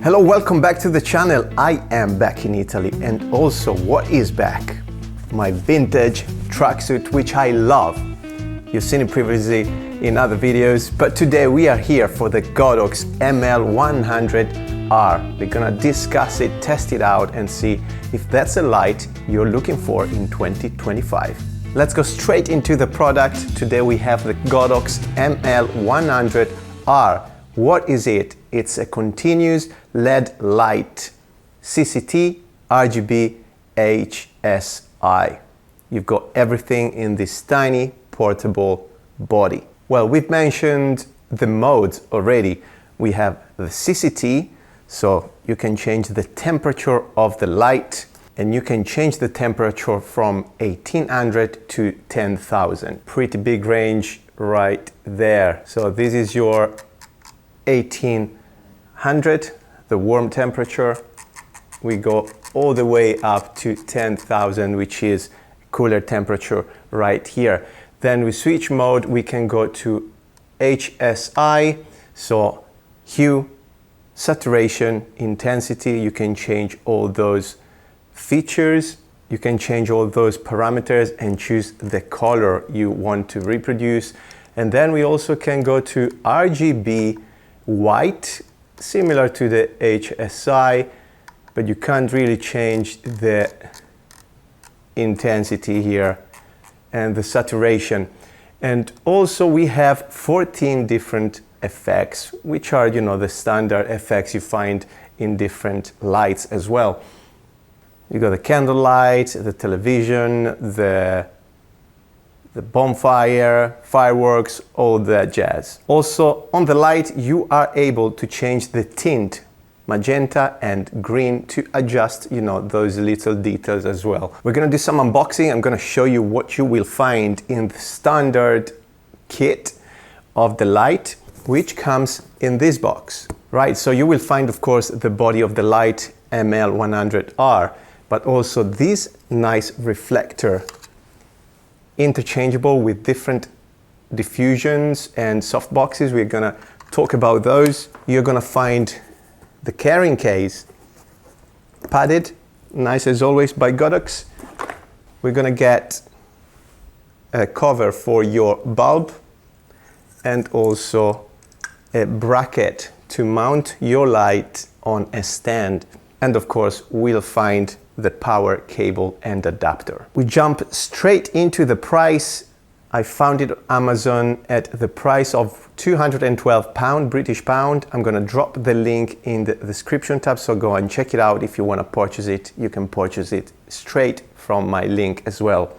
Hello, welcome back to the channel. I am back in Italy, and also what is back? My vintage tracksuit, which I love. You've seen it previously in other videos, but today we are here for the Godox ML100R. We're gonna discuss it, test it out, and see if that's a light you're looking for in 2025. Let's go straight into the product. Today we have the Godox ML100R. What is it? It's a continuous LED light, CCT, RGB, HSI. You've got everything in this tiny portable body. Well, we've mentioned the modes already. We have the CCT, so you can change the temperature of the light, and you can change the temperature from 1800 to 10,000. Pretty big range right there. So this is your 1800, the warm temperature. We go all the way up to 10,000, which is cooler temperature right here. Then we switch mode, we can go to HSI, so hue, saturation, intensity. You can change all those features, you can change all those parameters and choose the color you want to reproduce. And then we also can go to RGB white, similar to the HSI, but you can't really change the intensity here and the saturation. And also we have 14 different effects, which are, you know, the standard effects you find in different lights as well. You got the candle light, the television, the bonfire, fireworks, all that jazz. Also on the light you are able to change the tint, magenta and green, to adjust, you know, those little details as well. We're gonna do some unboxing. I'm gonna show you what you will find in the standard kit of the light, which comes in this box. Right, so you will find, of course, the body of the light ML100R, but also this nice reflector, interchangeable with different diffusions and softboxes. We're gonna talk about those. You're gonna find the carrying case, padded, nice as always by Godox. We're gonna get a cover for your bulb and also a bracket to mount your light on a stand. And of course, we'll find the power cable and adapter. We jump straight into the price. I found it on Amazon at the price of £212, British pound. I'm gonna drop the link in the description tab, so go and check it out. If you wanna purchase it, you can purchase it straight from my link as well.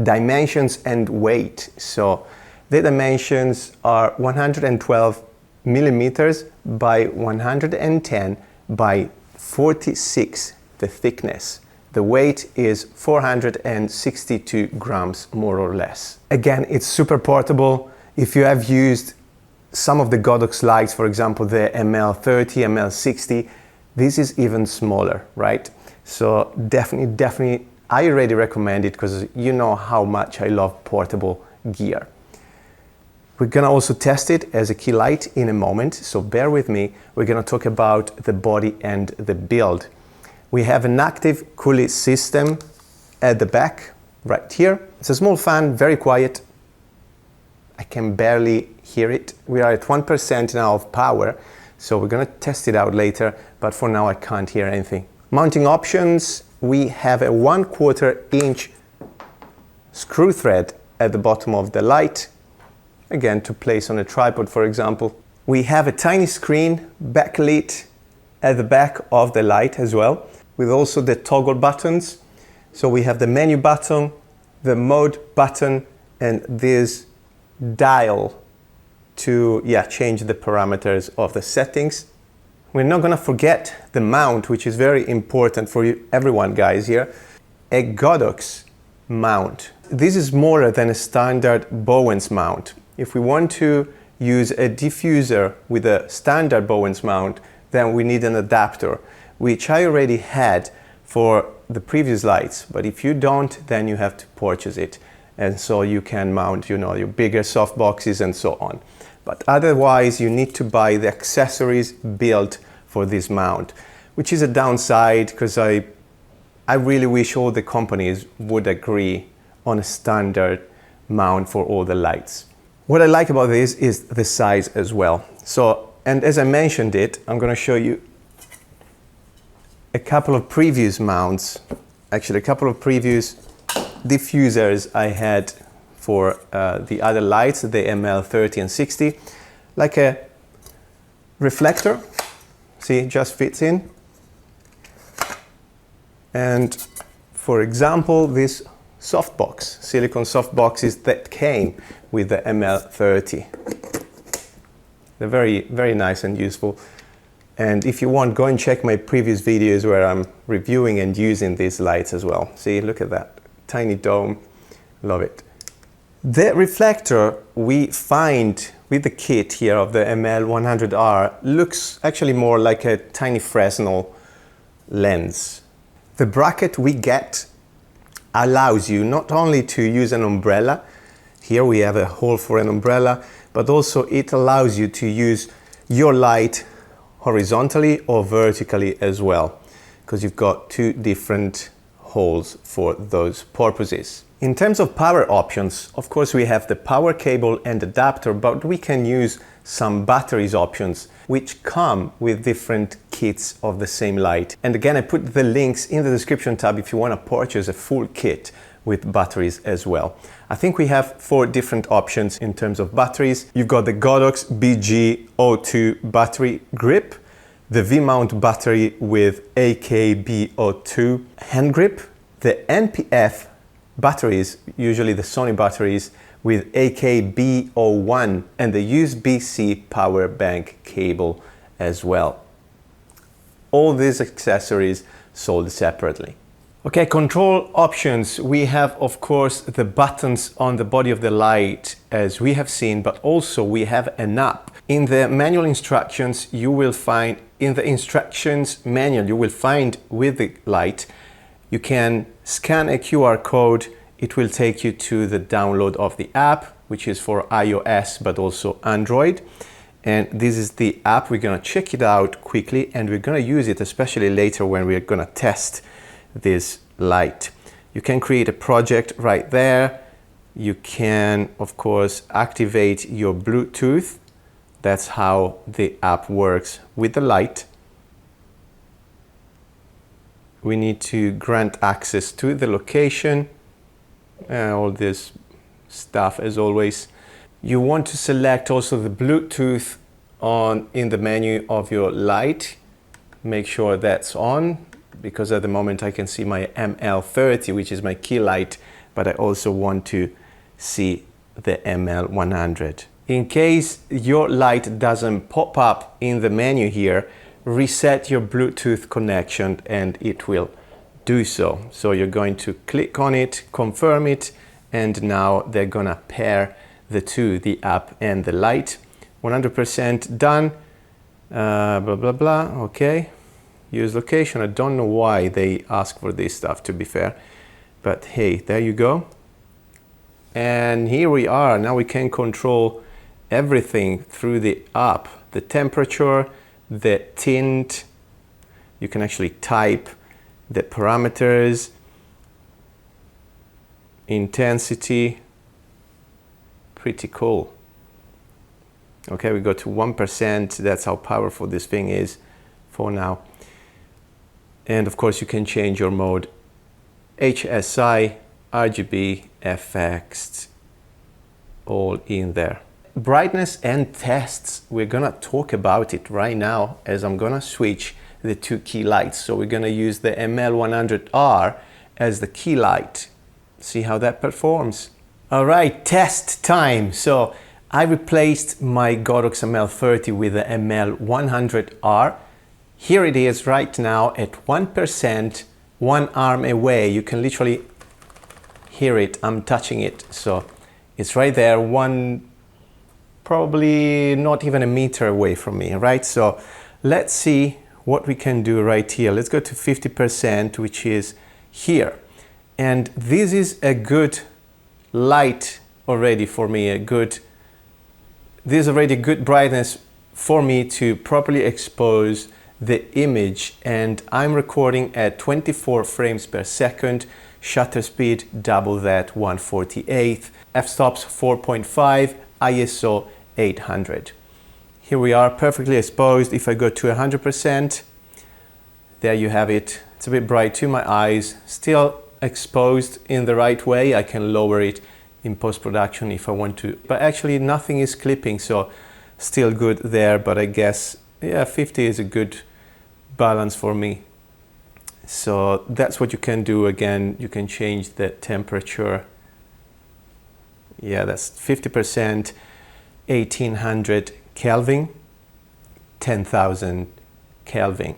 Dimensions and weight. So the dimensions are 112 millimeters by 110 by 46, the thickness. The weight is 462 grams, more or less. Again, it's super portable. If you have used some of the Godox lights, for example, the ML30, ML60, this is even smaller, right? So definitely, I already recommend it because you know how much I love portable gear. We're gonna also test it as a key light in a moment, so bear with me. We're gonna talk about the body and the build. We have an active cooling system at the back, right here. It's a small fan, very quiet. I can barely hear it. We are at 1% now of power, so we're gonna test it out later, but for now I can't hear anything. Mounting options, we have a 1/4 inch screw thread at the bottom of the light, again to place on a tripod, for example. We have a tiny screen backlit at the back of the light as well, with also the toggle buttons. So we have the menu button, the mode button, and this dial to change the parameters of the settings. We're not gonna forget the mount, which is very important for you, everyone, guys, here. A Godox mount. This is smaller than a standard Bowens mount. If we want to use a diffuser with a standard Bowens mount, then we need an adapter, which I already had for the previous lights. But if you don't, then you have to purchase it. And so you can mount, you know, your bigger softboxes and so on. But otherwise, you need to buy the accessories built for this mount, which is a downside because I really wish all the companies would agree on a standard mount for all the lights. What I like about this is the size as well. So, and as I mentioned it, I'm going to show you a couple of previous mounts, actually a couple of previous diffusers I had for the other lights, the ML30 and 60, like a reflector, see, just fits in. And for example, this softbox, silicone softboxes that came with the ML30. They're very, very nice and useful. And if you want, go and check my previous videos where I'm reviewing and using these lights as well. See, look at that, tiny dome, love it. The reflector we find with the kit here of the ML100R looks actually more like a tiny Fresnel lens. The bracket we get allows you not only to use an umbrella, here we have a hole for an umbrella, but also it allows you to use your light horizontally or vertically as well, because you've got two different holes for those purposes. In terms of power options, of course we have the power cable and adapter, but we can use some batteries options which come with different kits of the same light. And again, I put the links in the description tab if you want to purchase a full kit with batteries as well. I think we have 4 different options in terms of batteries. You've got the Godox BG02 battery grip, the V-mount battery with AKB02 hand grip, the NPF batteries, usually the Sony batteries, with AKB01 and the USB-C power bank cable as well. All these accessories sold separately. Okay, control options. We have, of course, the buttons on the body of the light as we have seen, but also we have an app. In the manual instructions, you will find, in the instructions manual, you will find with the light, you can scan a QR code. It will take you to the download of the app, which is for iOS, but also Android. And this is the app. We're gonna check it out quickly and we're gonna use it, especially later when we're gonna test this light. You can create a project right there. You can, of course, activate your Bluetooth. That's how the app works with the light. We need to grant access to the location, all this stuff as always. You want to select also the Bluetooth in the menu of your light. Make sure that's on, because at the moment I can see my ML30, which is my key light, but I also want to see the ML100. In case your light doesn't pop up in the menu here, reset your Bluetooth connection and it will do so. So you're going to click on it, confirm it, and now they're gonna pair the two, the app and the light. 100% done, blah, blah, blah, okay. Use location, I don't know why they ask for this stuff, to be fair, but hey, there you go. And here we are, now we can control everything through the app, the temperature, the tint, you can actually type the parameters, intensity, pretty cool. Okay, we go to 1%, that's how powerful this thing is for now. And of course you can change your mode, HSI, RGB, FX, all in there. Brightness and tests, we're gonna talk about it right now as I'm gonna switch the two key lights. So we're gonna use the ML100R as the key light. See how that performs. All right, test time. So I replaced my Godox ML30 with the ML100R. Here it is right now at 1%, 1 arm away. You can literally hear it, I'm touching it. So it's right there, probably not even a meter away from me, right? So let's see what we can do right here. Let's go to 50%, which is here. And this is a good light already for me, a good This is already good brightness for me to properly expose the image, and I'm recording at 24 frames per second, shutter speed double that, 1/48, f-stops 4.5, ISO 800. Here we are, perfectly exposed. If I go to 100%, there you have it. It's a bit bright to my eyes, still exposed in the right way. I can lower it in post-production if I want to, but actually nothing is clipping, so still good there. But I guess, yeah, 50 is a good balance for me. So that's what you can do. Again, you can change the temperature. Yeah, that's 50%, 1800 Kelvin, 10,000 Kelvin.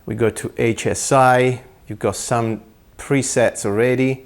We go to HSI. You've got some presets already,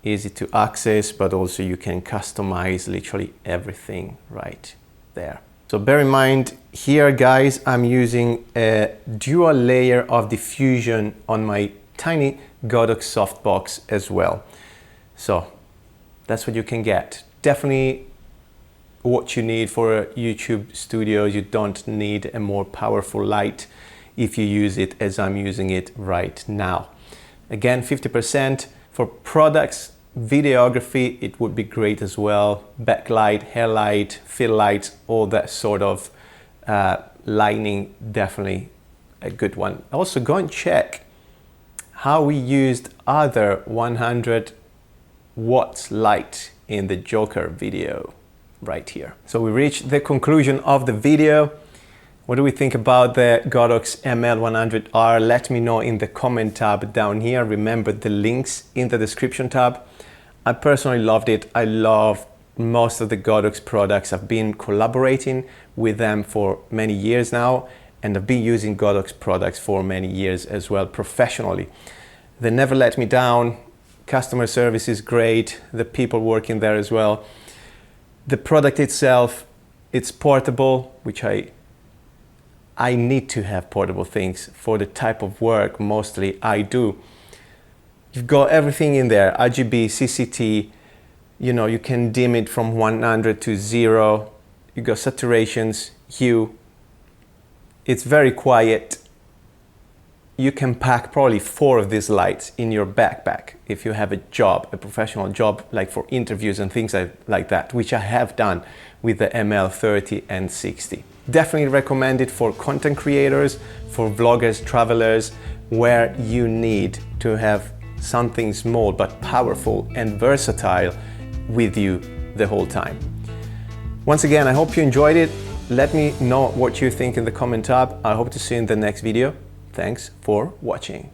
easy to access, but also you can customize literally everything right there. So bear in mind here, guys, I'm using a dual layer of diffusion on my tiny Godox softbox as well. So that's what you can get. Definitely what you need for a YouTube studio. You don't need a more powerful light if you use it as I'm using it right now. Again, 50%. For products, videography, it would be great as well. Backlight, hair light, fill light, all that sort of lighting, definitely a good one. Also, go and check how we used other 100 watts light in the Joker video right here. So we reached the conclusion of the video. What do we think about the Godox ML100R? Let me know in the comment tab down here. Remember the links in the description tab. I personally loved it. I love most of the Godox products. I've been collaborating with them for many years now, and I've been using Godox products for many years as well professionally. They never let me down. Customer service is great. The people working there as well. The product itself, it's portable, which I need to have portable things for the type of work mostly I do. You've got everything in there, RGB, CCT, you know, you can dim it from 100 to 0. You got saturations, hue. It's very quiet. You can pack probably 4 of these lights in your backpack if you have a job, a professional job, like for interviews and things like that, which I have done with the ML30 and 60. Definitely recommend it for content creators, for vloggers, travelers, where you need to have something small but powerful and versatile with you the whole time. Once again, I hope you enjoyed it. Let me know what you think in the comment tab. I hope to see you in the next video. Thanks for watching.